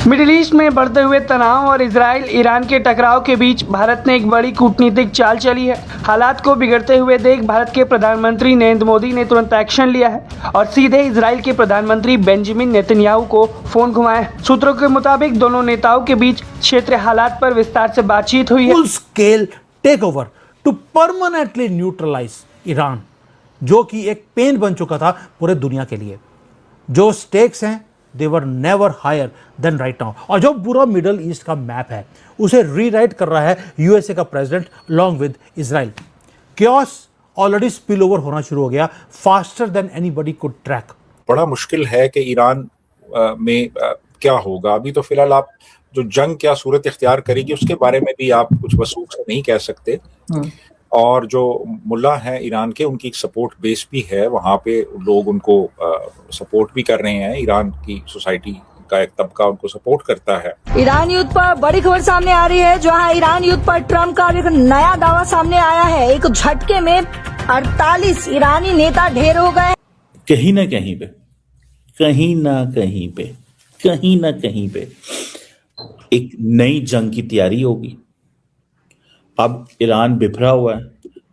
Middle east में बढ़ते हुए तनाव और इजराइल ईरान के टकराव के बीच भारत ने एक बड़ी कूटनीतिक चाल चली है। हालात को बिगड़ते हुए देख भारत के प्रधानमंत्री नरेंद्र मोदी ने तुरंत एक्शन लिया है और सीधे इजराइल के प्रधानमंत्री बेंजामिन नेतन्याहू को फोन घुमाया है। सूत्रों के मुताबिक दोनों नेताओं के बीच क्षेत्रीय हालात पर विस्तार से बातचीत हुई है। Full scale take over to permanently neutralise Iran, जो कि एक पेन बन चुका था पूरे दुनिया के लिए। जो स्टेक्स हैं they were never higher than right now. और जो पूरा मिडल ईस्ट का मैप है उसे रीराइट कर रहा है यूएसए का president along with Israel. Chaos already spill over होना शुरू हो गया faster than anybody could track. बड़ा मुश्किल है कि ईरान में क्या होगा। अभी तो फिलहाल आप जो जंग क्या सूरत इख्तियार करेगी उसके बारे में भी आप कुछ वसूख से नहीं कह सकते। और जो मुल्ला हैं ईरान के, उनकी एक सपोर्ट बेस भी है वहाँ पे, लोग उनको सपोर्ट भी कर रहे हैं। ईरान की सोसाइटी का एक तबका उनको सपोर्ट करता है। ईरान युद्ध पर बड़ी खबर सामने आ रही है, जहां ईरान युद्ध पर ट्रंप का एक नया दावा सामने आया है। एक झटके में 48 ईरानी नेता ढेर हो गए। कहीं ना कहीं पे कहीं ना कहीं पे कहीं ना कहीं पे एक नई जंग की तैयारी होगी। अब ईरान बिखरा हुआ है,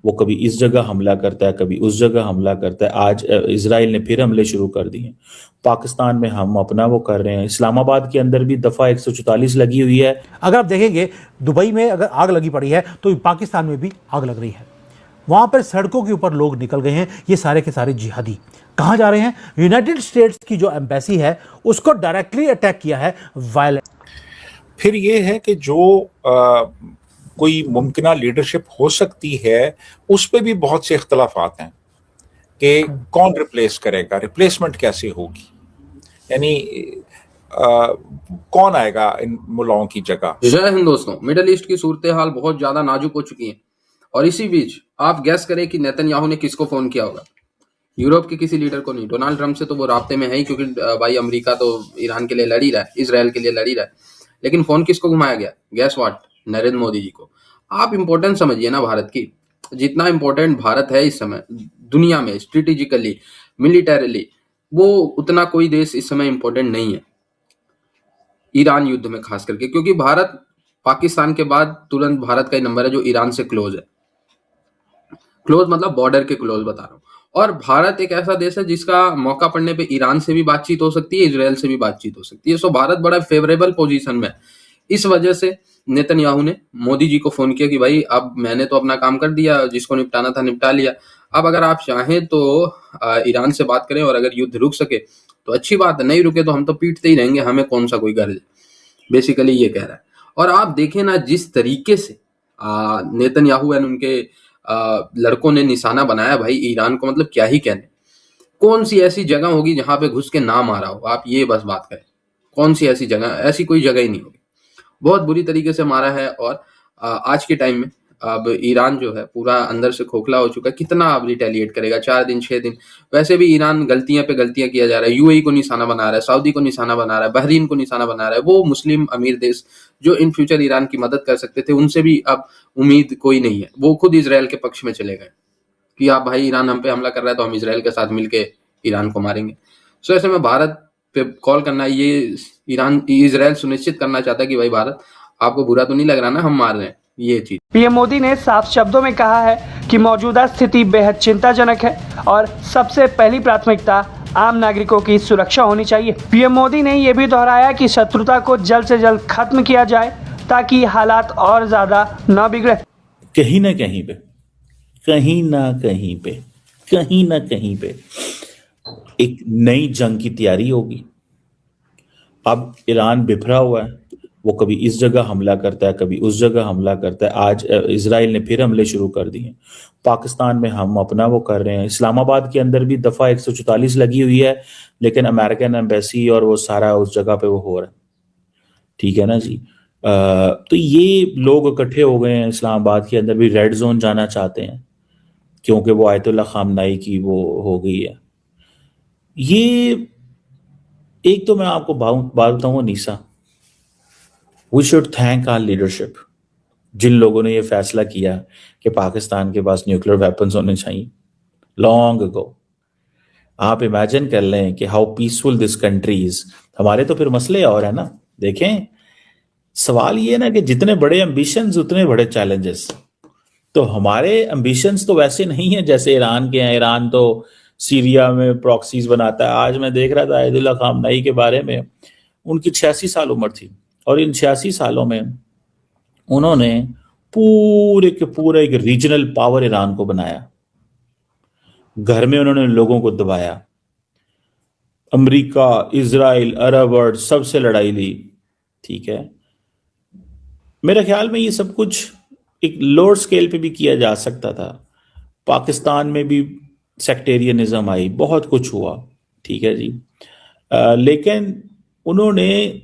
वो कभी इस जगह हमला करता है, कभी उस जगह हमला करता है। आज इजराइल ने फिर हमले शुरू कर दिए। पाकिस्तान में हम अपना वो कर रहे हैं। इस्लामाबाद के अंदर भी दफा 144 लगी हुई है। अगर आप देखेंगे दुबई में अगर आग लगी पड़ी है तो पाकिस्तान में भी आग लग रही है। वहां पर सड़कों के ऊपर लोग निकल गए हैं। ये सारे के सारे जिहादी कहां जा रहे हैं? यूनाइटेड स्टेट्स की जो एम्बेसी है उसको डायरेक्टली अटैक किया है वायलेंट। फिर ये है कि जो कोई मुमकिना लीडरशिप हो सकती है उस पे भी बहुत से इख्तलाफात हैं कि कौन रिप्लेस करेगा, रिप्लेसमेंट कैसे होगी, यानी कौन आएगा इन मुल्लाओं की जगह। जय हिंद दोस्तों, मिडिल ईस्ट की सूरत हाल बहुत ज्यादा नाजुक हो चुकी है और इसी बीच आप गैस करें कि नेतन्याहू ने किसको फोन किया होगा। यूरोप के किसी लीडर को नहीं, डोनाल्ड ट्रंप से तो वो राब्ते में है ही, क्योंकि भाई अमेरिका तो ईरान के लिए लड़ ही रहा है, इसराइल के लिए लड़ ही रहा है। लेकिन फोन किसको घुमाया गया? Guess what? नरेंद्र मोदी जी को। आप इंपॉर्टेंस समझिए ना भारत की। जितना इंपॉर्टेंट भारत है इस समय दुनिया में, स्ट्रेटेजिकली, मिलिटरीली, वो उतना कोई देश इस समय इंपॉर्टेंट नहीं है ईरान युद्ध में, खास करके क्योंकि भारत पाकिस्तान के बाद तुरंत भारत का ही नंबर है जो ईरान से क्लोज है। क्लोज मतलब बॉर्डर के क्लोज बता रहा हूँ। और भारत एक ऐसा देश है जिसका मौका पड़ने पे ईरान से भी बातचीत हो सकती है, इजराइल से भी बातचीत हो सकती है। सो भारत बड़ा फेवरेबल पोजीशन में है। इस वजह से नेतन्याहू ने मोदी जी को फोन किया कि भाई अब मैंने तो अपना काम कर दिया, जिसको निपटाना था निपटा लिया। अब अगर आप चाहें तो ईरान से बात करें और अगर युद्ध रुक सके तो अच्छी बात है, नहीं रुके तो हम तो पीटते ही रहेंगे, हमें कौन सा कोई गर्ज है। बेसिकली ये कह रहा है। और आप देखें ना जिस तरीके से नेतन्याहू एंड उनके लड़कों ने निशाना बनाया भाई ईरान को, मतलब क्या ही कहने। कौन सी ऐसी जगह होगी जहां पे घुस के ना मारा हो? आप ये बस बात करें, कौन सी ऐसी जगह? ऐसी कोई जगह ही नहीं होगी। बहुत बुरी तरीके से मारा है। और आज के टाइम में अब ईरान जो है पूरा अंदर से खोखला हो चुका है। कितना अब रिटेलिएट करेगा? 4 दिन 6 दिन। वैसे भी ईरान गलतियां पे गलतियां किया जा रहा है। यूएई को निशाना बना रहा है, सऊदी को निशाना बना रहा है, बहरीन को निशाना बना रहा है। वो मुस्लिम अमीर देश जो इन फ्यूचर ईरान की मदद कर सकते थे, उनसे भी अब उम्मीद कोई नहीं है। वो खुद इजराइल के पक्ष में चले गए कि आप भाई ईरान हम पे हमला कर रहा है तो हम इजराइल के साथ मिलकर ईरान को मारेंगे। सो ऐसे में भारत पे कॉल करना, ये इजराइल सुनिश्चित करना चाहता है कि भाई भारत आपको बुरा तो नहीं लग रहा ना हम मार रहे हैं, ये चीज। पीएम मोदी ने साफ शब्दों में कहा है कि मौजूदा स्थिति बेहद चिंताजनक है और सबसे पहली प्राथमिकता आम नागरिकों की सुरक्षा होनी चाहिए। पीएम मोदी ने यह भी दोहराया कि शत्रुता को जल्द से जल्द खत्म किया जाए ताकि हालात और ज्यादा न बिगड़े। कहीं ना कहीं पे कहीं ना कहीं पे कहीं ना कहीं पे एक नई जंग की तैयारी होगी। अब ईरान बिखरा हुआ है, वो कभी इस जगह हमला करता है, कभी उस जगह हमला करता है। आज इजराइल ने फिर हमले शुरू कर दिए। पाकिस्तान में हम अपना वो कर रहे हैं। इस्लामाबाद के अंदर भी दफा 144 लगी हुई है, लेकिन अमेरिकन एम्बेसी और वो सारा उस जगह पे वो हो रहा है। ठीक है ना जी। तो ये लोग इकट्ठे हो गए हैं। इस्लामाबाद के अंदर भी रेड जोन जाना चाहते हैं क्योंकि वो आयतुल्लाह खामनाई की वो हो गई है। ये एक तो मैं आपको बात बताऊँ Nisa, we should thank our leadership, जिन लोगों ने ये फैसला किया कि पाकिस्तान के पास न्यूक्लियर वेपन्स होने चाहिए लॉन्ग अगो। आप इमेजिन कर लें कि how peaceful this country is. हमारे तो फिर मसले और है ना, देखें, सवाल ये ना कि जितने बड़े एम्बिशंस उतने बड़े चैलेंजेस। तो हमारे एम्बिशंस तो वैसे नहीं है जैसे ईरान के हैं। ईरान तो सीरिया में प्रॉक्सीज बनाता है। आज मैं देख रहा था आयतुल्लाह खामनेई के बारे में, उनकी 86 साल उम्र थी और इन 86 सालों में उन्होंने पूरे के पूरे एक रीजनल पावर ईरान को बनाया। घर में उन्होंने लोगों को दबाया, अमेरिका, इजराइल, अरब वर्ल्ड सबसे लड़ाई ली। ठीक है, मेरे ख्याल में ये सब कुछ एक लोअर स्केल पे भी किया जा सकता था। पाकिस्तान में भी सेक्टेरियनिज्म आई, बहुत कुछ हुआ। ठीक है जी, लेकिन उन्होंने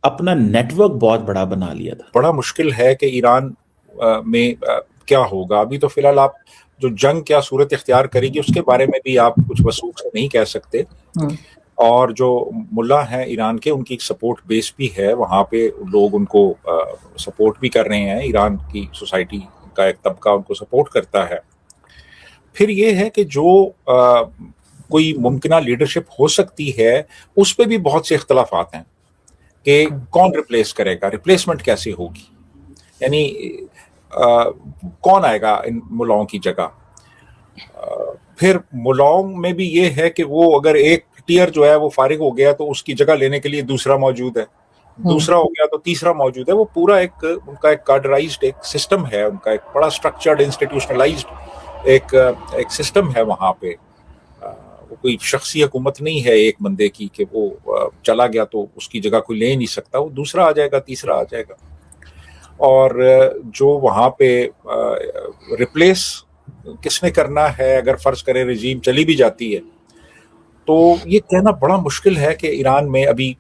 अपना नेटवर्क बहुत बड़ा बना लिया था। बड़ा मुश्किल है कि ईरान में क्या होगा। अभी तो फिलहाल आप जो जंग क्या सूरत इख्तियार करेगी उसके बारे में भी आप कुछ वसूख से नहीं कह सकते। और जो मुल्ला हैं ईरान के, उनकी एक सपोर्ट बेस भी है, वहाँ पे लोग उनको सपोर्ट भी कर रहे हैं। ईरान की सोसाइटी का एक तबका उनको सपोर्ट करता है। फिर ये है कि जो कोई मुमकिना लीडरशिप हो सकती है उस पर भी बहुत से इख्तलाफात हैं कि कौन रिप्लेस करेगा, रिप्लेसमेंट कैसे होगी, यानी कौन आएगा इन मुल्लाओं की जगह। फिर मुल्लाओं में भी ये है कि वो अगर एक टियर जो है वो फारिग हो गया तो उसकी जगह लेने के लिए दूसरा मौजूद है, दूसरा हो गया तो तीसरा मौजूद है। वो पूरा एक उनका एक कार्डराइज्ड एक सिस्टम है, उनका एक बड़ा स्ट्रक्चर्ड इंस्टीट्यूशनलाइज्ड एक सिस्टम है वहाँ पे। वो कोई शख्सी हुकूमत नहीं है एक बंदे की कि वो चला गया तो उसकी जगह कोई ले नहीं सकता, वो दूसरा आ जाएगा, तीसरा आ जाएगा। और जो वहाँ पे रिप्लेस किसने करना है, अगर फर्ज करें रजीम चली भी जाती है तो ये कहना बड़ा मुश्किल है कि ईरान में अभी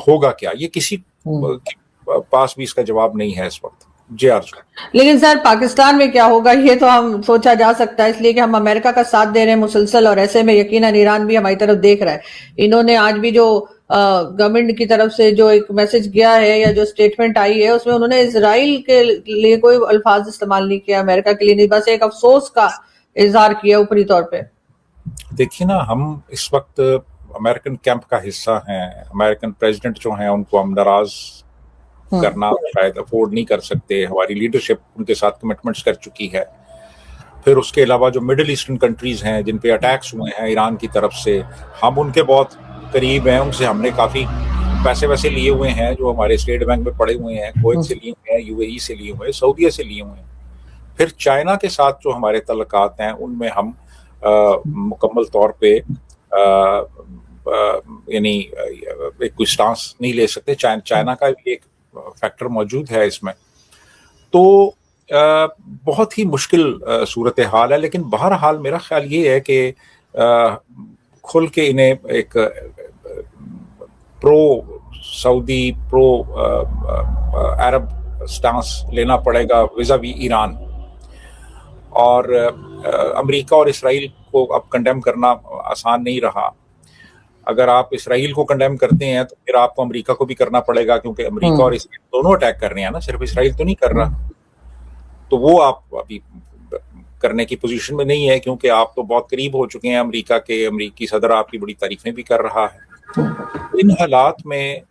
होगा क्या। ये किसी के पास भी इसका जवाब नहीं है इस वक्त। जी आरजू। लेकिन सर पाकिस्तान में क्या होगा ये तो हम सोचा जा सकता है, इसलिए कि हम अमेरिका का साथ दे रहे हैं मुसलसल, और ऐसे में यकीनन ईरान भी हमारी तरफ देख रहा है। इन्होंने आज भी जो गवर्नमेंट की तरफ से जो एक मैसेज गया है या जो स्टेटमेंट आई है उसमें उन्होंने इजराइल के लिए कोई अल्फाज इस्तेमाल नहीं किया, अमेरिका के लिए नहीं, बस एक अफसोस का इजहार किया ऊपरी तौर पे। देखिए ना, हम इस वक्त अमेरिकन कैंप का हिस्सा हैं। अमेरिकन प्रेसिडेंट जो हैं उनको हम नाराज करना शायद अफोर्ड नहीं कर सकते। हमारी लीडरशिप उनके साथ कमिटमेंट्स कर चुकी है। फिर उसके अलावा जो मिडिल ईस्टर्न कंट्रीज हैं जिन पे अटैक्स हुए हैं ईरान की तरफ से, हम उनके बहुत करीब हैं। उनसे हमने काफ़ी पैसे वैसे लिए हुए हैं जो हमारे स्टेट बैंक में पड़े हुए हैं, कुवैत से लिए हुए हैं, यूएई से लिए हुए हैं, सऊदीया से लिए हुए हैं। फिर चाइना के साथ जो हमारे तल्लुकात हैं उनमें हम मुकम्मल तौर पे यानी एक कोई स्टांस नहीं ले सकते। चाइना का भी एक फैक्टर मौजूद है इसमें। तो बहुत ही मुश्किल सूरत हाल है। लेकिन बहरहाल मेरा ख्याल ये है कि खुल के इन्हें एक प्रो सऊदी, प्रो अरब स्टांस लेना पड़ेगा विज़ावी ईरान। और अमेरिका और इसराइल को अब कंडेम करना आसान नहीं रहा। अगर आप इसराइल को कंडेम करते हैं तो फिर आपको अमेरिका को भी करना पड़ेगा, क्योंकि अमेरिका और इसराइल दोनों अटैक कर रहे हैं ना, सिर्फ इसराइल तो नहीं कर रहा। तो वो आप अभी करने की पोजीशन में नहीं है, क्योंकि आप तो बहुत करीब हो चुके हैं अमेरिका के। अमेरिकी सदर आपकी बड़ी तारीफें भी कर रहा है। इन हालात में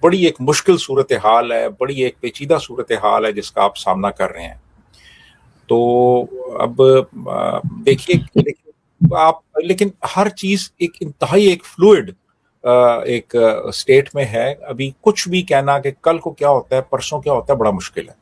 बड़ी एक मुश्किल सूरत हाल है, बड़ी एक पेचीदा सूरत हाल है जिसका आप सामना कर रहे हैं। तो अब देखिए आप, लेकिन हर चीज एक इंतहाई एक फ्लूइड एक स्टेट में है। अभी कुछ भी कहना कि कल को क्या होता है, परसों क्या होता है, बड़ा मुश्किल है।